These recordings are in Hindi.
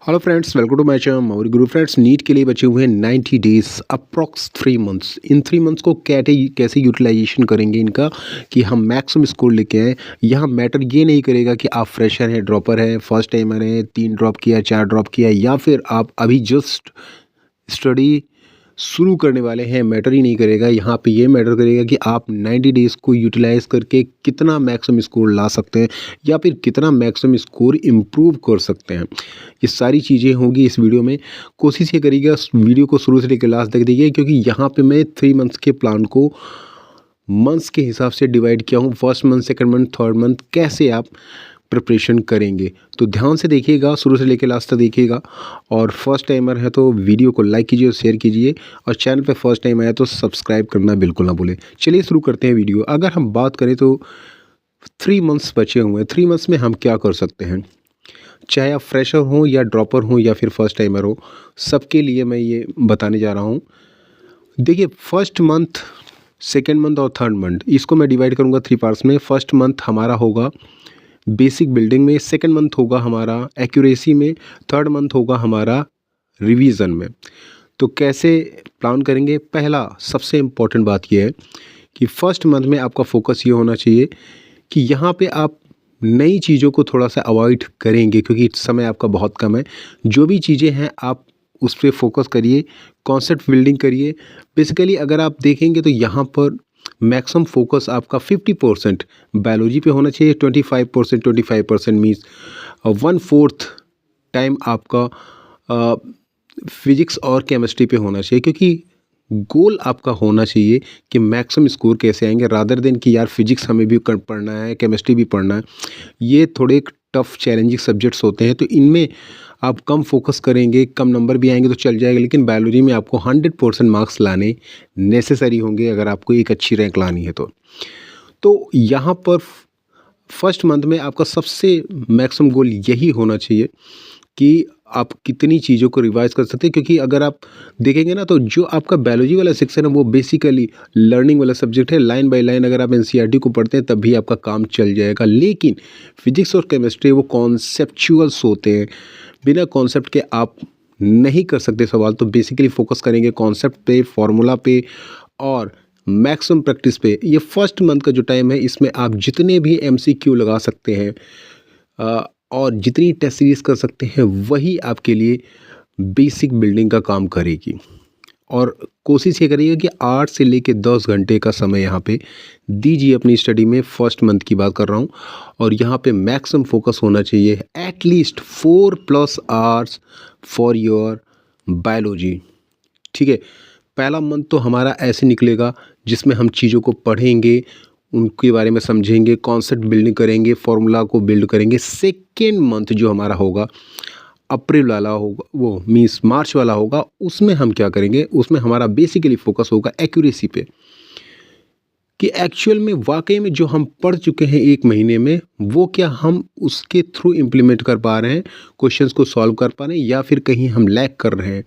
Hello friends, welcome to my channel और गुरु फ्रेंड्स। नीट के लिए बचे हुए हैं 90 डेज अप्रॉक्स 3 मंथ्स। इन 3 मंथ्स को कैसे यूटिलाइजेशन करेंगे इनका कि हम मैक्सिमम स्कोर लेके आएँ। यहाँ मैटर ये नहीं करेगा कि आप फ्रेशर हैं, ड्रॉपर हैं, फर्स्ट टाइमर हैं, 3 ड्रॉप किया, 4 ड्रॉप किया, या फिर आप अभी जस्ट स्टडी शुरू करने वाले हैं। मैटर ही नहीं करेगा। यहाँ पे ये मैटर करेगा कि आप 90 डेज़ को यूटिलाइज़ करके कितना मैक्सिमम स्कोर ला सकते हैं या फिर कितना मैक्सिमम स्कोर इम्प्रूव कर सकते हैं। ये सारी चीज़ें होंगी इस वीडियो में। कोशिश ये करिएगा वीडियो को शुरू से लेकर लास्ट तक देखिए, क्योंकि यहाँ पे मैं 3 मंथ्स के प्लान को मंथ्स के हिसाब से डिवाइड किया हूँ। First month, second month, third month कैसे आप प्रिपरेशन करेंगे। तो ध्यान से देखिएगा, शुरू से लेकर लास्ट तक देखिएगा। और फर्स्ट टाइमर है तो वीडियो को लाइक कीजिए और शेयर कीजिए, और चैनल पे फर्स्ट टाइम आया तो सब्सक्राइब करना बिल्कुल ना भूलें। चलिए शुरू करते हैं वीडियो। अगर हम बात करें तो 3 मंथ्स बचे हुए हैं। 3 मंथ्स में हम क्या कर सकते हैं, चाहे आप फ्रेशर हों या ड्रॉपर हों या फिर फर्स्ट टाइमर हो, सबके लिए मैं ये बताने जा रहा हूँ। देखिए, फर्स्ट मंथ, सेकेंड मंथ और थर्ड मंथ, इसको मैं डिवाइड करूँगा 3 पार्ट्स में। फर्स्ट मंथ हमारा होगा बेसिक बिल्डिंग में, सेकंड मंथ होगा हमारा एक्यूरेसी में, थर्ड मंथ होगा हमारा रिवीजन में। तो कैसे प्लान करेंगे? पहला सबसे इम्पॉर्टेंट बात यह है कि फर्स्ट मंथ में आपका फोकस ये होना चाहिए कि यहाँ पे आप नई चीज़ों को थोड़ा सा अवॉइड करेंगे, क्योंकि समय आपका बहुत कम है। जो भी चीज़ें हैं आप उस पर फोकस करिए, कॉन्सेप्ट बिल्डिंग करिए। बेसिकली अगर आप देखेंगे तो यहाँ पर मैक्सिमम फोकस आपका 50% बायोलॉजी पे होना चाहिए, 25% मीन्स 1/4 टाइम आपका फिजिक्स और केमिस्ट्री पे होना चाहिए, क्योंकि गोल आपका होना चाहिए कि मैक्सिमम स्कोर कैसे आएंगे, रादर देन कि यार फिजिक्स हमें भी पढ़ना है, केमिस्ट्री भी पढ़ना है। ये थोड़े टफ चैलेंजिंग सब्जेक्ट्स होते हैं, तो इनमें आप कम फोकस करेंगे, कम नंबर भी आएंगे तो चल जाएगा, लेकिन बायोलॉजी में आपको 100% मार्क्स लाने नेसेसरी होंगे अगर आपको एक अच्छी रैंक लानी है तो यहाँ पर फर्स्ट मंथ में आपका सबसे मैक्सिमम गोल यही होना चाहिए कि आप कितनी चीज़ों को रिवाइज कर सकते हैं। क्योंकि अगर आप देखेंगे ना, तो जो आपका बायोलॉजी वाला सेक्शन है वो बेसिकली लर्निंग वाला सब्जेक्ट है। लाइन बाय लाइन अगर आप एनसीईआरटी को पढ़ते हैं तब भी आपका काम चल जाएगा, लेकिन फिजिक्स और केमिस्ट्री वो कॉन्सेप्चुअल्स होते हैं। बिना कॉन्सेप्ट के आप नहीं कर सकते सवाल। तो बेसिकली फोकस करेंगे कॉन्सेप्ट पे, फॉर्मूला पे और मैक्सिमम प्रैक्टिस पे। ये फर्स्ट मंथ का जो टाइम है, इसमें आप जितने भी एमसीक्यू लगा सकते हैं और जितनी टेस्ट सीरीज कर सकते हैं, वही आपके लिए बेसिक बिल्डिंग का काम करेगी। और कोशिश ये करिएगा कि 8 से लेके 10 घंटे का समय यहाँ पे दीजिए अपनी स्टडी में। फर्स्ट मंथ की बात कर रहा हूँ, और यहाँ पे मैक्सिमम फोकस होना चाहिए at least 4+ hours for your biology. ठीक है, पहला मंथ तो हमारा ऐसे निकलेगा जिसमें हम चीज़ों को पढ़ेंगे, उनके बारे में समझेंगे, कॉन्सेप्ट बिल्डिंग करेंगे, फॉर्मूला को बिल्ड करेंगे। सेकेंड मंथ जो हमारा होगा, अप्रैल वाला होगा, वो मीन्स मार्च वाला होगा, उसमें हम क्या करेंगे, उसमें हमारा बेसिकली फोकस होगा एक्यूरेसी पे, कि एक्चुअल में वाकई में जो हम पढ़ चुके हैं 1 महीने में, वो क्या हम उसके थ्रू इम्प्लीमेंट कर पा रहे हैं, क्वेश्चंस को सॉल्व कर पा रहे हैं, या फिर कहीं हम लैग कर रहे हैं।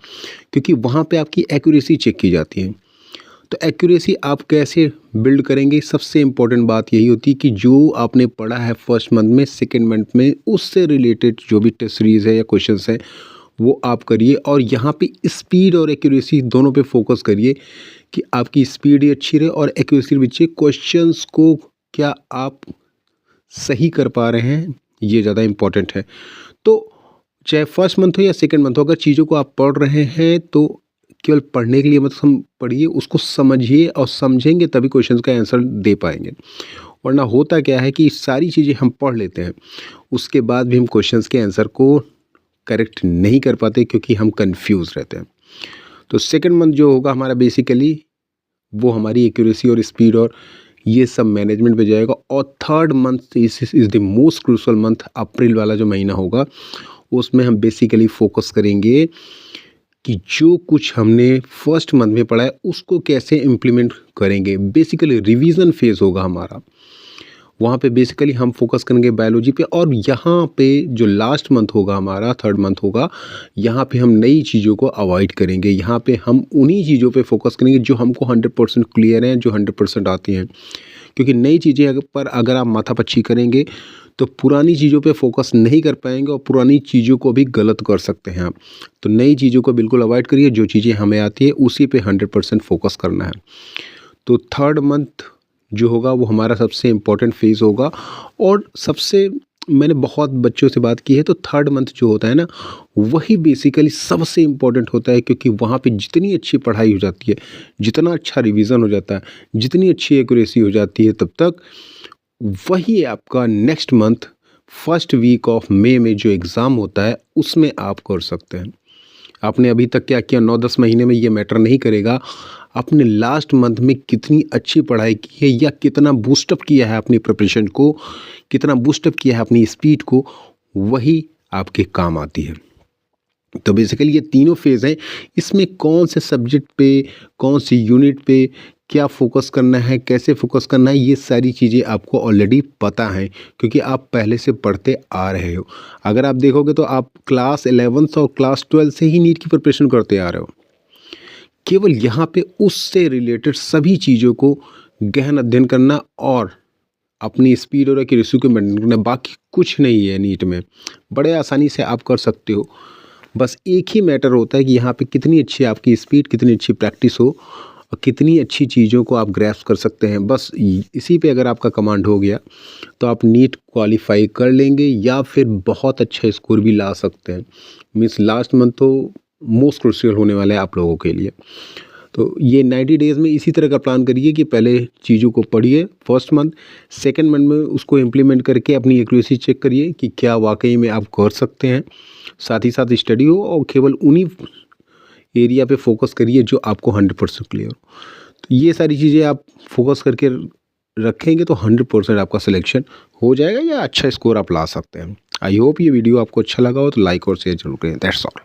क्योंकि वहाँ पे आपकी एक्यूरेसी चेक की जाती है। तो एक्यूरेसी आप कैसे बिल्ड करेंगे, सबसे इम्पोर्टेंट बात यही होती है कि जो आपने पढ़ा है फर्स्ट मंथ में, सेकेंड मंथ में, उससे रिलेटेड जो भी टेस्ट सीरीज़ है या क्वेश्चंस हैं वो आप करिए। और यहाँ पे स्पीड और एक्यूरेसी दोनों पे फोकस करिए कि आपकी स्पीड ही अच्छी रहे और एक्यूरेसी भी अच्छी। क्वेश्चंस को क्या आप सही कर पा रहे हैं, ये ज़्यादा इम्पॉर्टेंट है। तो चाहे फर्स्ट मंथ हो या सेकेंड मंथ हो, अगर चीज़ों को आप पढ़ रहे हैं तो केवल पढ़ने के लिए मत पढ़िए, उसको समझिए, और समझेंगे तभी क्वेश्चंस का आंसर दे पाएंगे। वरना होता क्या है कि सारी चीज़ें हम पढ़ लेते हैं, उसके बाद भी हम क्वेश्चंस के आंसर को करेक्ट नहीं कर पाते, क्योंकि हम कंफ्यूज रहते हैं। तो सेकेंड मंथ जो होगा हमारा, बेसिकली वो हमारी एक्यूरेसी और स्पीड और ये सब मैनेजमेंट पे जाएगा। और third month is the most crucial month, April वाला जो महीना होगा, उसमें हम बेसिकली फोकस करेंगे कि जो कुछ हमने फर्स्ट मंथ में पढ़ा है उसको कैसे इम्प्लीमेंट करेंगे। बेसिकली रिवीजन फेज़ होगा हमारा, वहाँ पे बेसिकली हम फोकस करेंगे बायोलॉजी पे। और यहाँ पे जो लास्ट मंथ होगा हमारा, थर्ड मंथ होगा, यहाँ पे हम नई चीज़ों को अवॉइड करेंगे। यहाँ पे हम उन्हीं चीज़ों पे फोकस करेंगे जो हमको 100% क्लियर हैं, जो 100% आती हैं। क्योंकि नई चीज़ें पर अगर आप माथापच्ची करेंगे तो पुरानी चीज़ों पे फोकस नहीं कर पाएंगे और पुरानी चीज़ों को भी गलत कर सकते हैं आप। तो नई चीज़ों को बिल्कुल अवॉइड करिए, जो चीज़ें हमें आती है उसी पे 100% फोकस करना है। तो थर्ड मंथ जो होगा वो हमारा सबसे इम्पोर्टेंट फेज़ होगा। और सबसे, मैंने बहुत बच्चों से बात की है, तो थर्ड मंथ जो होता है ना, वही बेसिकली सबसे इम्पोर्टेंट होता है, क्योंकि वहाँ पे जितनी अच्छी पढ़ाई हो जाती है, जितना अच्छा रिवीजन हो जाता है, जितनी अच्छी एक्यूरेसी हो जाती है, तब तक वही आपका next month first week of May में जो एग्ज़ाम होता है उसमें आप कर सकते हैं। आपने अभी तक क्या किया 9-10 महीने में, ये मैटर नहीं करेगा। आपने लास्ट मंथ में कितनी अच्छी पढ़ाई की है या कितना बूस्टअप किया है अपनी प्रिपरेशन को, कितना बूस्टअप किया है अपनी स्पीड को, वही आपके काम आती है। तो बेसिकली ये तीनों फेज़ हैं, इसमें कौन से सब्जेक्ट पे, कौन सी यूनिट पे क्या फ़ोकस करना है, कैसे फ़ोकस करना है, ये सारी चीज़ें आपको ऑलरेडी पता हैं, क्योंकि आप पहले से पढ़ते आ रहे हो। अगर आप देखोगे तो आप क्लास 11th और क्लास 12 से ही नीट की प्रिपरेशन करते आ रहे हो। केवल यहाँ पे उससे रिलेटेड सभी चीज़ों को गहन अध्ययन करना और अपनी स्पीड और एक्यूरेसी को मेंटेन करना, बाकी कुछ नहीं है नीट में। बड़े आसानी से आप कर सकते हो। बस एक ही मैटर होता है कि यहाँ पे कितनी अच्छी आपकी स्पीड, कितनी अच्छी प्रैक्टिस हो और कितनी अच्छी चीज़ों को आप ग्रैस्प कर सकते हैं। बस इसी पे अगर आपका कमांड हो गया तो आप नीट क्वालिफाई कर लेंगे या फिर बहुत अच्छा स्कोर भी ला सकते हैं। मीन्स लास्ट मंथ तो मोस्ट क्रूशियल होने वाला है आप लोगों के लिए। तो ये 90 डेज़ में इसी तरह का प्लान करिए कि पहले चीज़ों को पढ़िए फर्स्ट मंथ, सेकंड मंथ में उसको इम्प्लीमेंट करके अपनी एक्यूरेसी चेक करिए कि क्या वाकई में आप कर सकते हैं। साथ ही साथ स्टडी हो और केवल उन्हीं एरिया पे फोकस करिए जो आपको 100% क्लियर हो। तो ये सारी चीज़ें आप फोकस करके रखेंगे तो 100% आपका सिलेक्शन हो जाएगा या अच्छा स्कोर आप ला सकते हैं। आई होप ये वीडियो आपको अच्छा लगा हो तो लाइक और शेयर जरूर करें। That's all.